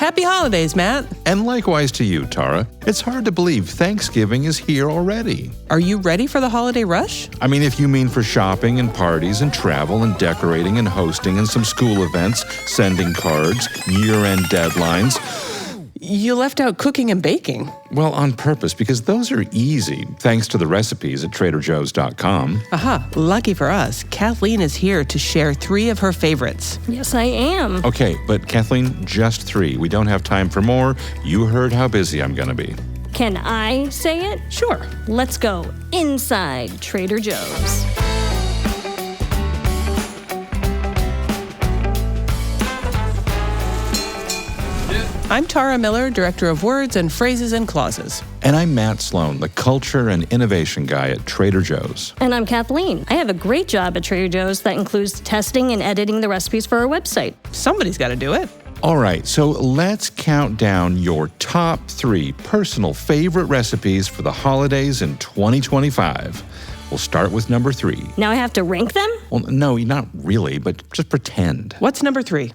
Happy holidays, Matt. And likewise to you, Tara. It's hard to believe Thanksgiving is here already. Are you ready for the holiday rush? I mean, if you mean for shopping and parties and travel and decorating and hosting and some school events, sending cards, year-end deadlines. You left out cooking and baking. Well, on purpose, because those are easy, thanks to the recipes at TraderJoe's.com. Aha, lucky for us, Kathleen is here to share 3 of her favorites. Yes, I am. Okay, but Kathleen, just 3. We don't have time for more. You heard how busy I'm going to be. Can I say it? Sure. Let's go inside Trader Joe's. I'm Tara Miller, Director of Words and Phrases and Clauses. And I'm Matt Sloan, the Culture and Innovation Guy at Trader Joe's. And I'm Kathleen. I have a great job at Trader Joe's that includes testing and editing the recipes for our website. Somebody's got to do it. All right, so let's count down your top 3 personal favorite recipes for the holidays in 2025. We'll start with number 3. Now I have to rank them? Well, no, not really, but just pretend. What's number 3?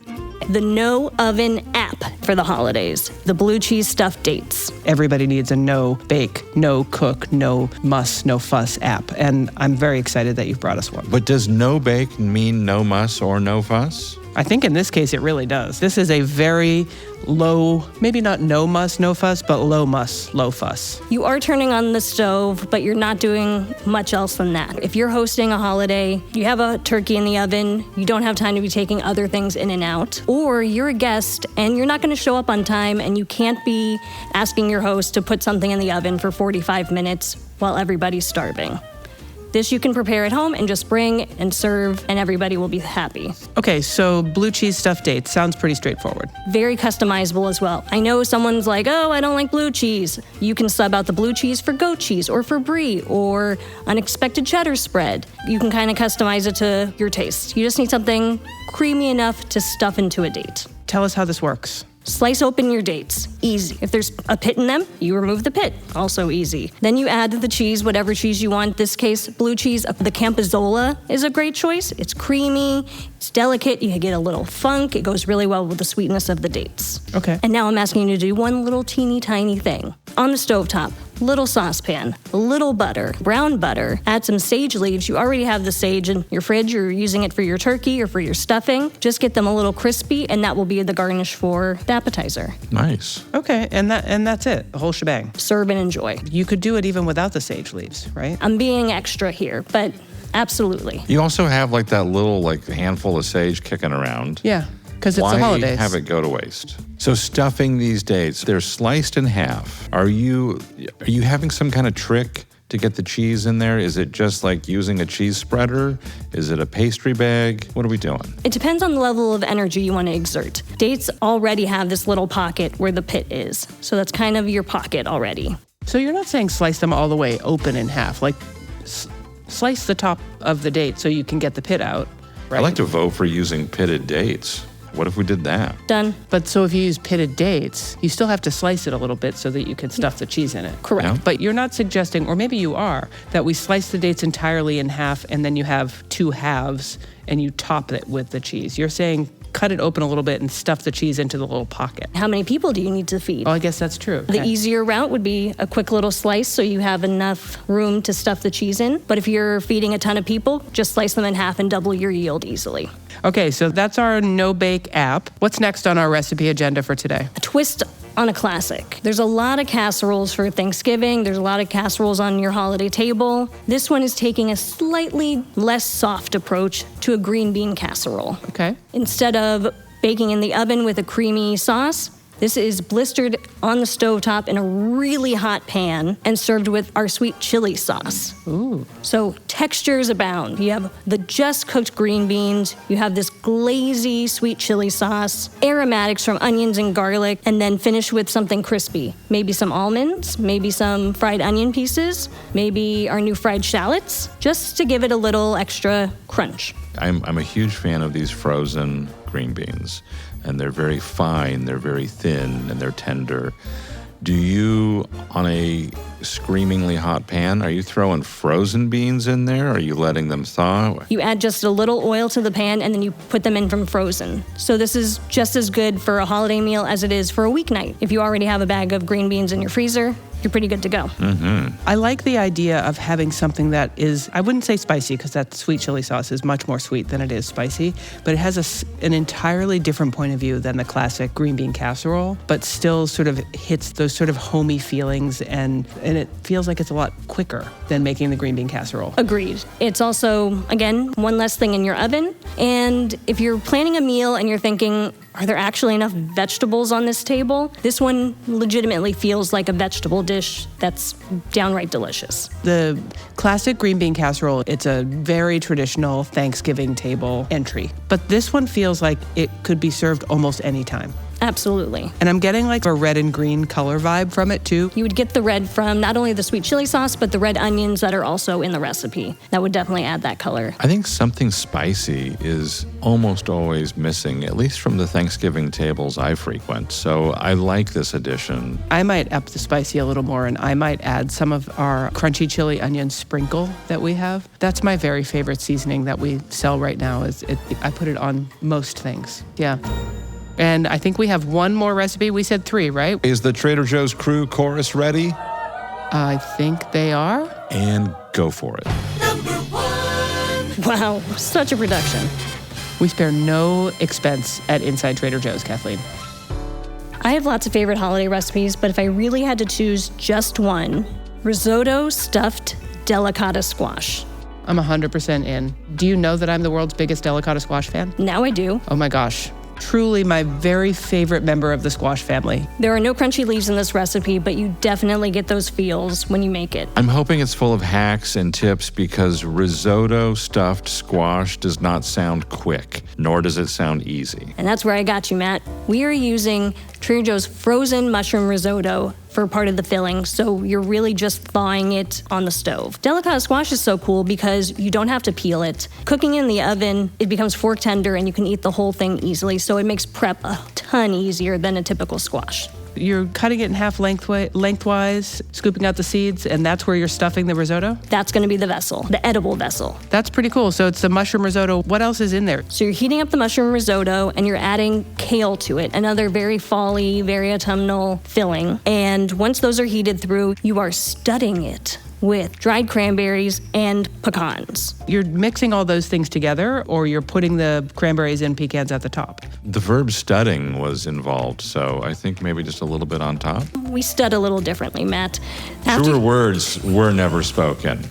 The No Oven app for the holidays. The blue cheese stuffed dates. Everybody needs a no bake, no cook, no muss, no fuss app. And I'm very excited that you've brought us one. But does no bake mean no muss or no fuss? I think in this case it really does. This is a very low, maybe not no muss, no fuss, but low muss, low fuss. You are turning on the stove, but you're not doing much else than that. If you're hosting a holiday, you have a turkey in the oven, you don't have time to be taking other things in and out, or you're a guest and you're not going to show up on time and you can't be asking your host to put something in the oven for 45 minutes while everybody's starving. This you can prepare at home and just bring and serve, and everybody will be happy. Okay, so blue cheese stuffed dates sounds pretty straightforward. Very customizable as well. I know someone's like, oh, I don't like blue cheese. You can sub out the blue cheese for goat cheese or for brie or unexpected cheddar spread. You can kind of customize it to your taste. You just need something creamy enough to stuff into a date. Tell us how this works. Slice open your dates. Easy. If there's a pit in them, you remove the pit. Also easy. Then you add the cheese, whatever cheese you want. This case, blue cheese. The Campazzola is a great choice. It's creamy. It's delicate. You get a little funk. It goes really well with the sweetness of the dates. Okay. And now I'm asking you to do one little teeny tiny thing. On the stovetop, little saucepan, a little butter, brown butter, add some sage leaves. You already have the sage in your fridge. You're using it for your turkey or for your stuffing. Just get them a little crispy, and that will be the garnish for the appetizer. Nice. Okay, and that's it, the whole shebang. Serve and enjoy. You could do it even without the sage leaves, right? I'm being extra here, but absolutely. You also have like that little handful of sage kicking around. Yeah, because it's the holidays. Why have it go to waste? So stuffing these dates, they're sliced in half. Are you having some kind of trick to get the cheese in there? Is it just like using a cheese spreader? Is it a pastry bag? What are we doing? It depends on the level of energy you want to exert. Dates already have this little pocket where the pit is. So that's kind of your pocket already. So you're not saying slice them all the way open in half, like slice the top of the date so you can get the pit out, right? I like to vote for using pitted dates. What if we did that? Done. But so if you use pitted dates, you still have to slice it a little bit so that you can stuff the cheese in it. Correct. Yeah. But you're not suggesting, or maybe you are, that we slice the dates entirely in half and then you have 2 halves and you top it with the cheese. You're saying cut it open a little bit and stuff the cheese into the little pocket. How many people do you need to feed? Oh, I guess that's true. The Okay. easier route would be a quick little slice so you have enough room to stuff the cheese in. But if you're feeding a ton of people, just slice them in half and double your yield easily. Okay, so that's our no-bake app. What's next on our recipe agenda for today? A twist on a classic. There's a lot of casseroles for Thanksgiving. There's a lot of casseroles on your holiday table. This one is taking a slightly less soft approach to a green bean casserole. Okay. Instead of baking in the oven with a creamy sauce, this is blistered on the stovetop in a really hot pan and served with our sweet chili sauce. Ooh. So textures abound. You have the just cooked green beans, you have this glazy sweet chili sauce, aromatics from onions and garlic, and then finish with something crispy. Maybe some almonds, maybe some fried onion pieces, maybe our new fried shallots, just to give it a little extra crunch. I'm a huge fan of these frozen green beans, and they're very fine, they're very thin, and they're tender. Do you, on a screamingly hot pan, are you throwing frozen beans in there? Are you letting them thaw? You add just a little oil to the pan and then you put them in from frozen. So this is just as good for a holiday meal as it is for a weeknight. If you already have a bag of green beans in your freezer, you're pretty good to go. I like the idea of having something that is, I wouldn't say spicy because that sweet chili sauce is much more sweet than it is spicy, but it has an entirely different point of view than the classic green bean casserole, but still sort of hits those sort of homey feelings and it feels like it's a lot quicker than making the green bean casserole. Agreed. It's also, again, one less thing in your oven. And if you're planning a meal and you're thinking, are there actually enough vegetables on this table? This one legitimately feels like a vegetable dish that's downright delicious. The classic green bean casserole, it's a very traditional Thanksgiving table entry, but this one feels like it could be served almost any time. Absolutely. And I'm getting like a red and green color vibe from it too. You would get the red from not only the sweet chili sauce, but the red onions that are also in the recipe. That would definitely add that color. I think something spicy is almost always missing, at least from the Thanksgiving tables I frequent. So I like this addition. I might up the spicy a little more and I might add some of our crunchy chili onion sprinkle that we have. That's my very favorite seasoning that we sell right now. I put it on most things. Yeah. And I think we have one more recipe. We said 3, right? Is the Trader Joe's crew chorus ready? I think they are. And go for it. Wow, such a production. We spare no expense at Inside Trader Joe's, Kathleen. I have lots of favorite holiday recipes, but if I really had to choose just one, risotto stuffed delicata squash. I'm 100% in. Do you know that I'm the world's biggest delicata squash fan? Now I do. Oh my gosh. Truly my very favorite member of the squash family. There are no crunchy leaves in this recipe, but you definitely get those feels when you make it. I'm hoping it's full of hacks and tips because risotto stuffed squash does not sound quick, nor does it sound easy. And that's where I got you, Matt. We are using Trader Joe's frozen mushroom risotto for part of the filling, so you're really just thawing it on the stove. Delicata squash is so cool because you don't have to peel it. Cooking in the oven, it becomes fork tender and you can eat the whole thing easily, so it makes prep a ton easier than a typical squash. You're cutting it in half lengthwise, scooping out the seeds, and that's where you're stuffing the risotto? That's going to be the vessel, the edible vessel. That's pretty cool. So it's the mushroom risotto. What else is in there? So you're heating up the mushroom risotto and you're adding kale to it, another very fall-y, very autumnal filling. And once those are heated through, you are studding it with dried cranberries and pecans. You're mixing all those things together, or you're putting the cranberries and pecans at the top? The verb studding was involved, so I think maybe just a little bit on top. We stud a little differently, Matt. Truer words were never spoken.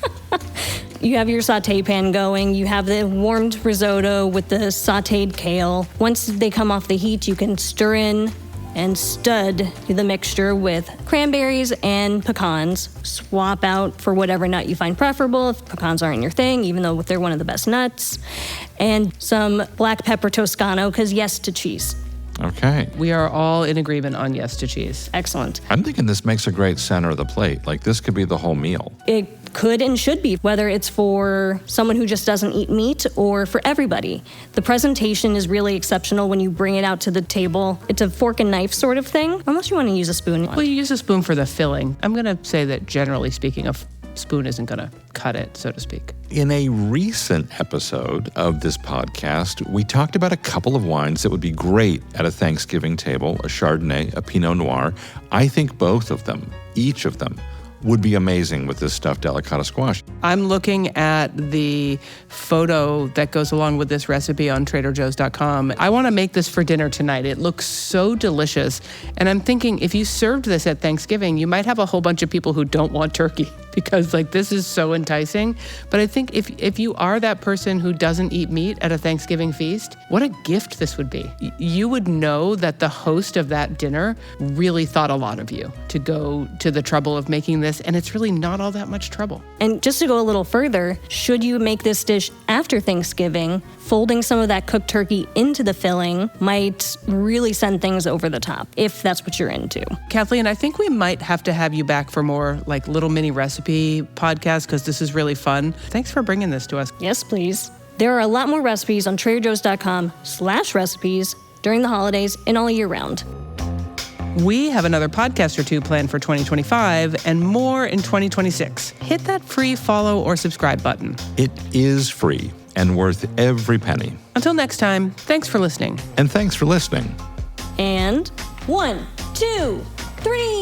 You have your sauté pan going, you have the warmed risotto with the sautéed kale. Once they come off the heat, you can stir in and stud the mixture with cranberries and pecans. Swap out for whatever nut you find preferable if pecans aren't your thing, even though they're one of the best nuts. And some black pepper Toscano, because yes to cheese. Okay. We are all in agreement on yes to cheese. Excellent. I'm thinking this makes a great center of the plate. Like this could be the whole meal. It could and should be, whether it's for someone who just doesn't eat meat or for everybody. The presentation is really exceptional when you bring it out to the table. It's a fork and knife sort of thing, unless you want to use a spoon. Well, you use a spoon for the filling. I'm going to say that generally speaking, a spoon isn't going to cut it, so to speak. In a recent episode of this podcast, we talked about a couple of wines that would be great at a Thanksgiving table, a Chardonnay, a Pinot Noir. I think both of them, each of them, would be amazing with this stuffed delicata squash. I'm looking at the photo that goes along with this recipe on TraderJoe's.com. I want to make this for dinner tonight. It looks so delicious. And I'm thinking if you served this at Thanksgiving, you might have a whole bunch of people who don't want turkey because like this is so enticing. But I think if you are that person who doesn't eat meat at a Thanksgiving feast, what a gift this would be. You would know that the host of that dinner really thought a lot of you to go to the trouble of making this, and it's really not all that much trouble. And just to go a little further, should you make this dish after Thanksgiving, folding some of that cooked turkey into the filling might really send things over the top, if that's what you're into. Kathleen, I think we might have to have you back for more like little mini recipe podcasts because this is really fun. Thanks for bringing this to us. Yes, please. There are a lot more recipes on TraderJoe's.com/recipes during the holidays and all year round. We have another podcast or two planned for 2025 and more in 2026. Hit that free follow or subscribe button. It is free and worth every penny. Until next time, thanks for listening. And thanks for listening. And 1, 2, 3.